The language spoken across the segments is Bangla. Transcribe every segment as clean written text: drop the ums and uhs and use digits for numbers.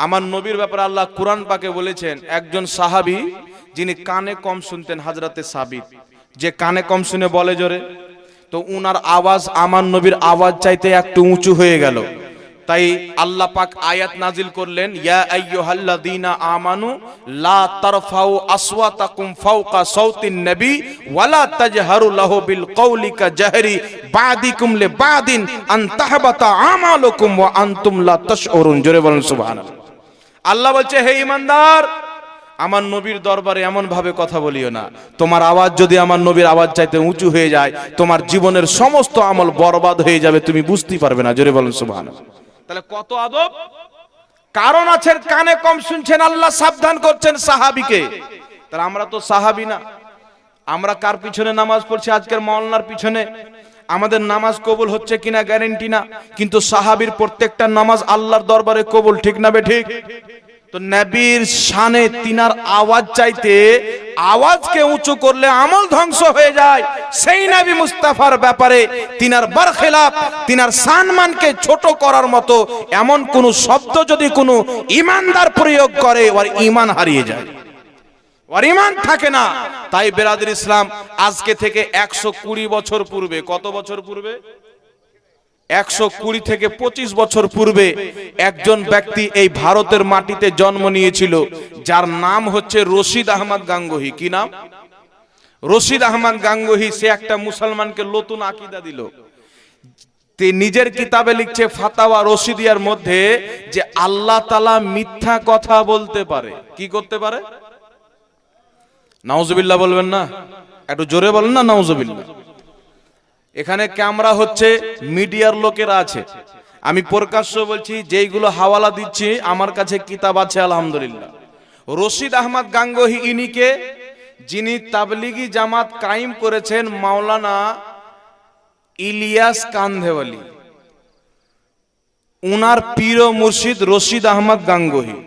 আমার নবীর ব্যাপারে আল্লাহ কুরআন পাকে বলেছেন, একজন সাহাবী যিনি কানে কম শুনতেন, হযরতে সাবিত, যে কানে কম শুনে বলে জোরে, তো উনার আওয়াজ আমার নবীর আওয়াজ চাইতে একটু উঁচু হয়ে গেল। তাই আল্লাহ পাক আয়াত নাজিল করলেন, ইয়া আইয়ুহাল্লাযীনা আমানু লা তারফাউ আসওয়াতাকুম ফাওকা সাউতিন নবী ওয়ালা তাজহারু লাহু বিল কওলি কাজহরি বাদিকুম লিবাদিন আন তাহবাতা আমালুকুম ওয়া আনতুম লা তাশউরুন। জোরে বলেন সুবহানাল্লাহ। আল্লাহ বলছে, হে ঈমানদার, আমার নবীর দরবারে এমন ভাবে কথা বলিও না, তোমার আওয়াজ যদি আমার নবীর আওয়াজ চাইতে উঁচু হয়ে যায়, তোমার জীবনের সমস্ত আমল বরবাদ হয়ে যাবে, তুমি বুঝতেই পারবে না। জোরে বলেন সুবহানাল্লাহ। তাহলে কত আদব, কারণ আছে, কানে কম শুনছেন, আল্লাহ সাবধান করছেন সাহাবীকে। তাহলে আমরা তো সাহাবী না, আমরা কার পিছনে নামাজ পড়ছি? আজকের মাওলানার পিছনে। আমাদের নামাজ কবুল হচ্ছে কিনা গ্যারান্টি না, কিন্তু সাহাবীর প্রত্যেকটা নামাজ আল্লাহর দরবারে কবুল, ঠিক না বেঠিক? তো নবীর শানে তিনার আওয়াজ চাইতে আওয়াজকে উঁচু করলে আমল ধ্বংস হয়ে যায়। সেই নবী মুস্তাফার ব্যাপারে তিনার বরখিলাফ, তিনার সম্মানকে ছোট করার মতো এমন কোন শব্দ যদি কোনো ঈমানদার প্রয়োগ করে, ওর ঈমান হারিয়ে যায়, ওর ঈমান থাকে না। তাই বেরাদর ইসলাম, আজকে থেকে 120 বছর পূর্বে, কত বছর পূর্বে? 120 থেকে 25 বছর পূর্বে একজন ব্যক্তি এই ভারতের মাটিতে জন্ম নিয়েছিল, যার নাম হচ্ছে রশিদ আহমদ গাঙ্গুহি। কি নাম? রশিদ আহমদ গাঙ্গুহি। সে একটা মুসলমানকে নতুন আকীদা দিল। নিজের কিতাবে লিখছে ফাতাওয়া রশিদিয়ার মধ্যে, যে আল্লাহ তাআলা মিথ্যা কথা বলতে পারে। কি করতে পারে? নাউজুবিল্লাহ বলবেন না? একটু জোরে বলেন না, নাউজুবিল্লাহ। এখানে ক্যামেরা হচ্ছে, মিডিয়ার লোকেরা আছে, আমি প্রকাশ্য বলছি, যেইগুলো হাওয়ালা দিচ্ছি আমার কাছে কিতাব আছে আলহামদুলিল্লাহ। রশিদ আহমদ গাঙ্গুহি ইনিকে, যিনি তাবলিগি জামাত কায়েম করেছেন মাওলানা ইলিয়াস কান্ধেওয়ালি, উনার পীর ও মুর্শিদ রশিদ আহমদ গাঙ্গুহি।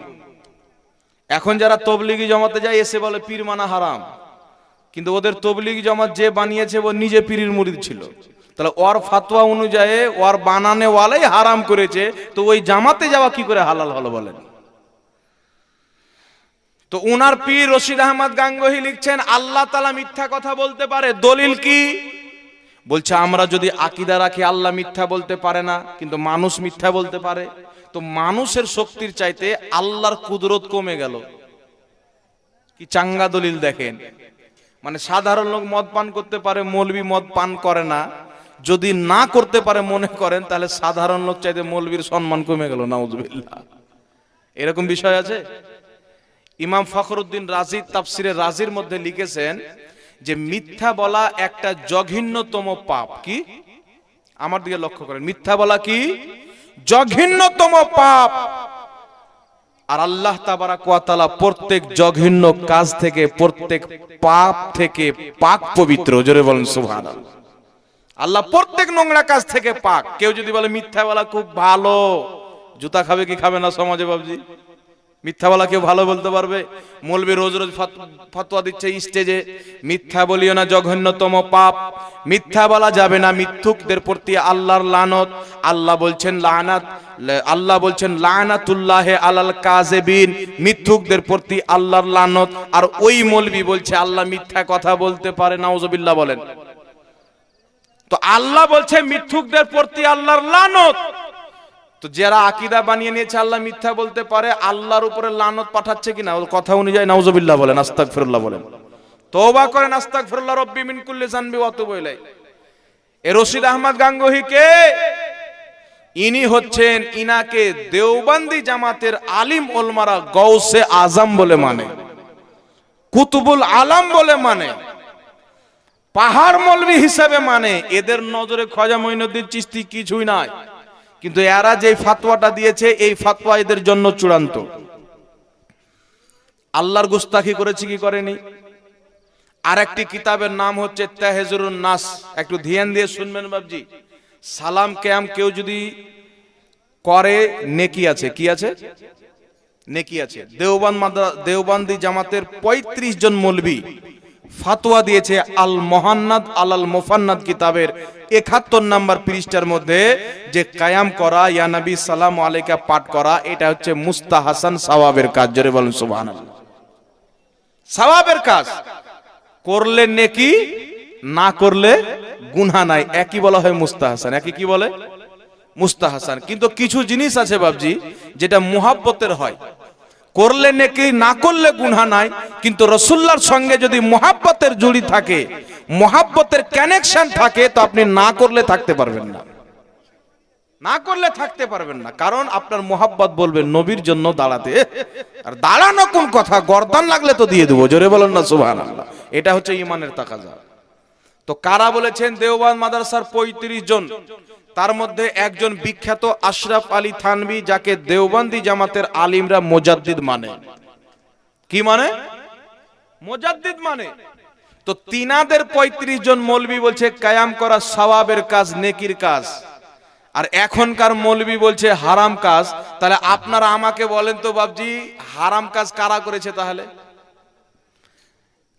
এখন যারা তবলিগি জামাতে যায় এসে বলে পীর মানা হারাম, কিন্তু ওদের তবলিগি জামাত যে বানিয়েছে ও নিজে পীরের মুরিদ ছিল। তাহলে ওর ফাতোয়া অনুযায়ী ওর বানানে ওয়ালাই হারাম করেছে, তো ওই জামাতে যাওয়া কি করে হালাল হলো বলেন? তো উনার পীর রশিদ আহমদ গাঙ্গুহি লিখছেন, আল্লাহ তাআলা মিথ্যা কথা বলতে পারে। দলিল কি? বলছে, আমরা যদি আকীদা রাখি আল্লাহ মিথ্যা বলতে পারে না, কিন্তু মানুষ মিথ্যা বলতে পারে, তো মানুষের শক্তির চাইতে আল্লাহর কুদরত কমে গেল। কি চাঙ্গা দলিল দেখেন। মানে সাধারণ লোক মদ পান করতে পারে, মৌলবি মদ পান করে না, যদি না করতে পারে মনে করেন, তাহলে সাধারণ লোক চাইতে মৌলবীর সম্মান কমে গেল। নাউজুবিল্লাহ। এরকম বিষয় আছে। ইমাম ফখরুদ্দিন রাজি তাফসিরে রাজির মধ্যে লিখেছেন যে মিথ্যা বলা একটা জঘন্যতম পাপ। কি? আমার দিকে লক্ষ্য করেন, মিথ্যা বলা কি? জঘন্যতম পাপ। আর আল্লাহ তাবারাক ওয়া তাআলা প্রত্যেক জঘন্য কাজ থেকে, প্রত্যেক পাপ থেকে পাক পবিত্র। জোরে বলেন সুবহানাল্লাহ। আল্লাহ প্রত্যেক নোংরা কাজ থেকে পাক। কেউ যদি বলে মিথ্যা বলা খুব ভালো, জুতা খাবে কি খাবে না সমাজে বাবজি? মিথ্যা বলা কেউ ভালো বলতে পারবে? মৌলবি রোজ রোজ ফতোয়া দিচ্ছে স্টেজে, মিথ্যা বলিও না, জঘন্যতম পাপ, মিথ্যা বলা যাবে না, মিথ্যুকদের প্রতি আল্লাহর লানত। আল্লাহ বলছেন লানাতুল্লাহি আলাল কাযিবিন, মিথ্যুকদের প্রতি আল্লাহর লানত। আর ওই মৌলবি বলছে আল্লাহ মিথ্যা কথা বলতে পারে। নাউজুবিল্লাহ বলেন। তো আল্লাহ বলছে মিথ্যুকদের প্রতি আল্লাহর লানত, তো যারা আকীদা বানিয়ে নিয়েছে আল্লাহ মিথ্যা বলতে পারে, আল্লাহর উপরে লানত পাঠাচ্ছে কিনা? ওর কথা অনুযায়ী নাউজুবিল্লাহ বলেন, আস্তাগফিরুল্লাহ বলেন, তওবা করেন, আস্তাগফিরুল্লাহ রাব্বি মিন কুল্লি যানবি ওয়া আতুবু ইলাইহি। এ রশিদ আহমদ গাঙ্গুহি কে? ইনি হচ্ছেন, ইনাকে দেওবন্দি জামাতের আলিম ওলমারা গৌসে আজম বলে মানে, কুতুবুল আলম বলে মানে, পাহাড় মৌলবি হিসাবে মানে। এদের নজরে খাজা মঈনুদ্দিন চিশতি কিছুই নাই, কিন্তু এরা যে ফাতোয়াটা দিয়েছে এই ফাতোয়া এদের জন্য চূড়ান্ত। আল্লাহর গুস্তাখি করেছে কি করেনি? আর একটি কিতাবের নাম হচ্ছে তাহজিরুন নাস। একটু ধ্যান দিয়ে শুনবেন বাবজি। সালাম কিয়াম কেউ যদি করে নেকি আছে। কি আছে? নেকি আছে। দেওবন্দি জামাতের 35 জন মৌলবি ফাতোয়া দিয়েছে আল মুহান্নাদ আলাল মুফান্নাদ কিতাবের ৭১ নম্বর পৃষ্ঠার মধ্যে যে কায়াম করা ইয়া নবী সালাম আলাইকা পাঠ করা এটা হচ্ছে মুস্তাহাসান সওয়াবের কাজ। জোরে বলুন সুবহানাল্লাহ। সওয়াবের কাজ করলে নেকি, না করলে গুনাহ নাই, একই বলা হয় মুস্তাহাসান। একই কি বলে? মুস্তাহাসান। কিন্তু কিছু জিনিস আছে বাবজি যেটা মুহাব্বতের হয়, করলে নেকি না করলে গুনাহ নাই, কিন্তু রাসূলুল্লাহর সঙ্গে যদি মুহাব্বতের জুড়ি থাকে, মুহাব্বতের কানেকশন থাকে, তো আপনি না করলে থাকতে পারবেন না, না করলে থাকতে পারবেন না। কারণ আপনার মুহাব্বত বলবে নবীর জন্য দাঁড়াতে, আর দাঁড়ানো কোন কথা, গর্দান লাগলে তো দিয়ে দেবো। জোরে বলেন না সুবহানাল্লাহ। এটা হচ্ছে ঈমানের তাকাজা। তো কারা বলেছেন? দেওবন্দ মাদ্রাসার ৩৫ জন, তার মধ্যে একজন বিখ্যাত আশরাফ আলী থানভী, যাকে দেওবন্দি জামাতের আলিমরা মুজাদ্দিদ মানে। কি মানে? মুজাদ্দিদ মানে। তো তিনাদের ৩৫ জন মৌলবী বলছে কায়াম করা সওয়াবের কাজ, নেকির কাজ, আর এখনকার মৌলবী বলছে হারাম কাজ। তাহলে আপনারা আমাকে বলেন তো বাবজি, হারাম কাজ কারা করেছে? তাহলে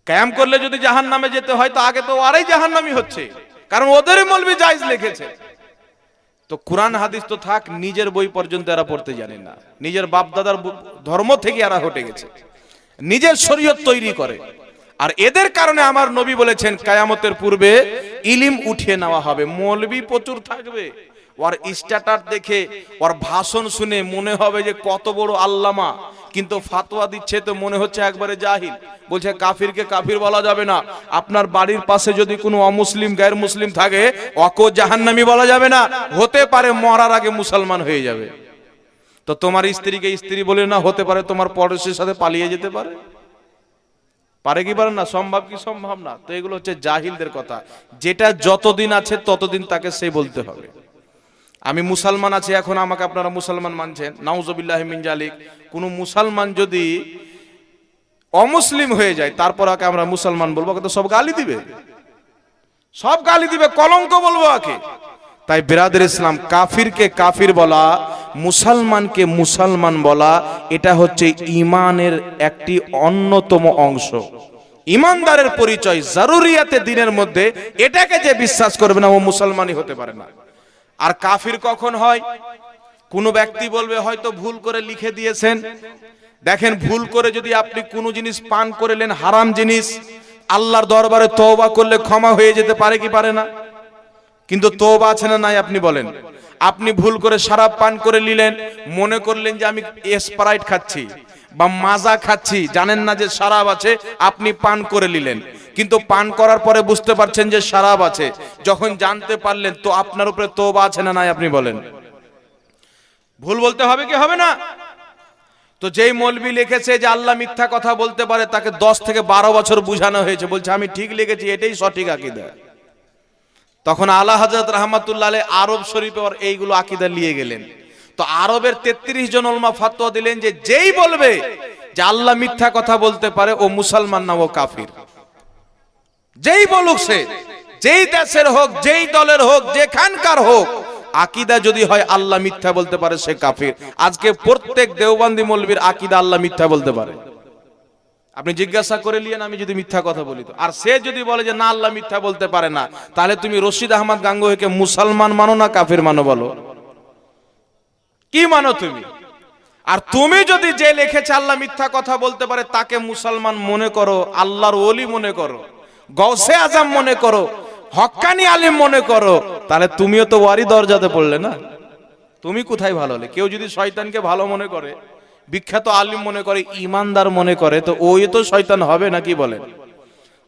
কায়াম করলে যদি জাহান্নামে যেতে হয়, তো আগে তো আরই জাহান্নামী হচ্ছে, কারণ ওদেরই মৌলবী জায়েজ লিখেছে। তো কোরআন হাদিস তো থাক, নিজের বই পর্যন্ত এরা পড়তে জানে না, নিজের বাপ দাদার ধর্ম থেকে এরা হটে গেছে, নিজের শরীয়ত তৈরি করে। আর এদের কারণে আমার নবী বলেছেন কিয়ামতের পূর্বে ইলম উঠিয়ে নেওয়া হবে। মৌলবী প্রচুর থাকবে, ওর স্ট্যাটাস দেখে, ওর ভাষণ শুনে মনে হবে যে কত বড় আল্লামা, কিন্তু ফাতোয়া দিচ্ছে তো মনে হচ্ছে একবারে জাহিল। বলছে কাফিরকে কাফির বলা যাবে না, আপনার বাড়ির পাশে যদি কোনো অমুসলিম গায়ের মুসলিম থাকে ওকে জাহান্নামী বলা যাবে না, হতে পারে মরার আগে মুসলমান হয়ে যাবে। তো তোমার স্ত্রীকে স্ত্রী বলে না, হতে পারে তোমার পড়োশীর সাথে পালিয়ে যেতে পারে। পারে কি পারে না? সম্ভব কি সম্ভব না? তো এগুলো হচ্ছে জাহিলদের কথা, যেটা যতদিন আছে ততদিন তাকে সে বলতে হবে। আমি মুসলমান আছি, এখন আমাকে আপনারা মুসলমান মানছেন, নাউজুবিল্লাহি মিন জালিক। কোন মুসলমান যদি অমুসলিম হয়ে যায়, তারপর আগে আমরা মুসলমান বলবো, তো সব গালি দিবে, সব গালি দিবে, কলঙ্ক বলবো আকে। তাই বিরাদর ইসলাম, কাফিরকে কাফির বলা, মুসলমানকে মুসলমান বলা, এটা হচ্ছে ঈমানের একটি অন্যতম অংশ, ঈমানদারের পরিচয়, জরুরিয়াতে দিনের মধ্যে। এটাকে যে বিশ্বাস করবে না, ও মুসলমানই হতে পারে না। আর কাফির কখন হয়? কোন ব্যক্তি বলবে হয়তো ভুল করে লিখে দিয়েছেন। দেখেন, ভুল করে যদি আপনি কোনো জিনিস পান করলেন, হারাম জিনিস, আল্লাহর দরবারে তওবা করলে ক্ষমা হয়ে যেতে পারে কি পারে না? কিন্তু তওবা আছে না নাই আপনি বলেন? আপনি ভুল করে শরাব পান করে নিলেন, মনে করলেন যে আমি স্প্রাইট খাচ্ছি বা মাজা খাচ্ছি, জানেন না যে শরাব আছে, আপনি পান করে নিলেন, কিন্তু পান করার পরে বুঝতে পারছেন যে শরাব আছে। যখন জানতে পারলেন, তো আপনার উপরে তওবা আছে না নাই আপনি বলেন? ভুল বলতে হবে কি হবে না? তো যেই মৌলবী লিখেছে যে আল্লাহ মিথ্যা কথা বলতে পারে, তাকে 10 থেকে 12 বছর বুঝানো হয়েছে, বলছে আমি ঠিক লিখেছি, এটাই সঠিক আকীদা। তখন আলা হযরত রাহমাতুল্লাহ আলাইহি আরব শরীফে ওর এইগুলো আকীদা নিয়ে গেলেন। তো আরবের 33 জন উলামা ফতোয়া দিলেন যে যেই বলবে যে আল্লাহ মিথ্যা কথা বলতে পারে, ও মুসলমান না, ও কাফির। যেই বলুক সে, যেই দেশের হোক, যেই দলের হোক, যেখানকার হোক, আকীদা যদি হয় আল্লাহ মিথ্যা বলতে পারে, সে কাফির। আজকে প্রত্যেক দেওবন্দি মৌলবীর আকীদা আল্লাহ মিথ্যা বলতে পারে। আপনি জিজ্ঞাসা করে নিয়েন, আমি যদি মিথ্যা কথা বলি তো, আর সে যদি বলে যে না আল্লাহ মিথ্যা বলতে পারে না, তাহলে তুমি রশিদ আহমদ গাঙ্গুহিকে মুসলমান মানো না কাফির মানো? বলো, কি মানো তুমি? আর তুমি যদি যে লিখেছে আল্লাহ মিথ্যা কথা বলতে পারে তাকে মুসলমান মনে করো, আল্লাহর ওলি মনে করো, গৌসে আজম মনে করো, হক্কানি আলিম মনে করো, তাহলে তুমিও তো ওয়ারি দরজাতে পড়লে না। তুমি কোথায় ভালো হলে? কেউ যদি শয়তানকে ভালো মনে করে, বিখ্যাত আলিম মনে করে, ইমানদার মনে করে, তো ওই তো শয়তান হবে নাকি বলেন?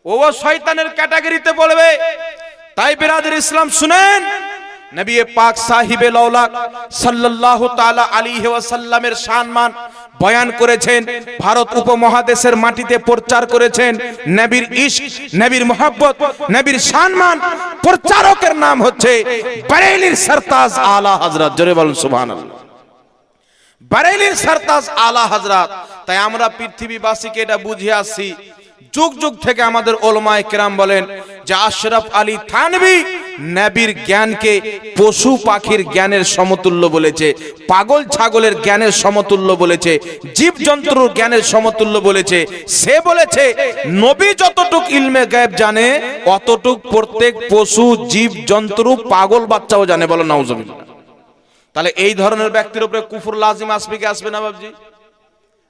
ও শয়তানের ক্যাটাগরিতে পড়বে। তাই বিরাদর ইসলাম শুনেন, নবী পাক সাহিবে লাউলাক সাল্লাল্লাহু তাআলা আলাইহি ওয়াসাল্লামের সম্মান বয়ান করেছেন, ভারত উপমহাদেশের মাটিতে প্রচার করেছেন। নবীর ইশক, নবীর মোহাব্বত, নবীর সম্মান প্রচারকের নাম হচ্ছে বারেলির সরতাজ আলা হযরত। জোরে বলুন সুবহানাল্লাহ। বারেলির সরতাজ আলা হযরত। তাই আমরা পৃথিবীবাসীকে এটা বুঝিয়ে আসছি, যুগ যুগ থেকে আমাদের উলামায়ে কেরাম বলেন যে আশরাফ আলী থানভী নবীর জ্ঞানকে পশু পাখির জ্ঞানের সমতুল্য বলেছে, পাগল ছাগলের জ্ঞানের সমতুল্য বলেছে, জীবজন্তুর জ্ঞানের সমতুল্য বলেছে। সে বলেছে নবী যতটুক ইলমে গায়েব জানে অতটুক প্রত্যেক পশু জীব জন্তু পাগল বাচ্চাও জানে। বলো নাউজুবিল্লাহ। তাহলে এই ধরনের ব্যক্তির উপরে কুফর লাজিম আসবে কি আসবে না বাবজি?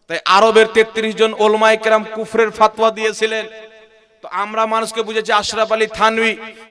তাই আরবের 33 জন ওলামায়ে কেরাম কুফরের ফতোয়া দিয়েছিলেন। তো আমরা মানুষকে বুঝেছি আশরাফ আলী থানভী